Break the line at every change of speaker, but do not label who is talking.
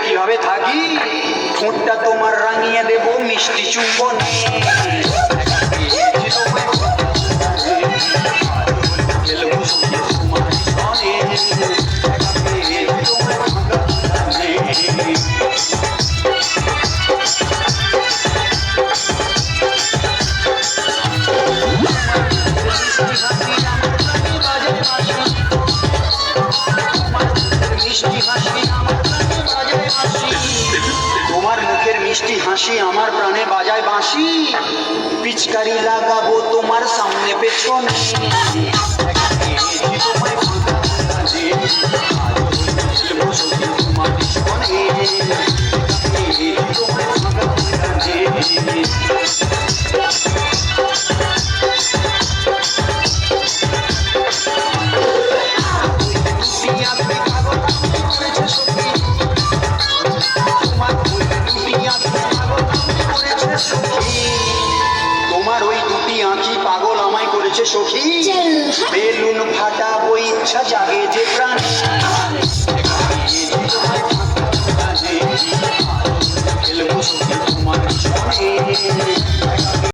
কিভাবে থাকি ঠোঁটটা তোমার রাঙিয়ে দেবো মিষ্টি চুম্বনে তোমার মুখের মিষ্টি হাসি আমার প্রাণে বাজায় বাঁশি পিচকারি লাগাবো তোমার সামনে পেছনে তোমার ওই দুটি আঁখি পাগল আমায় করেছে সখী বেলুন ফাটাবো ইচ্ছা জাগে যে প্রাণ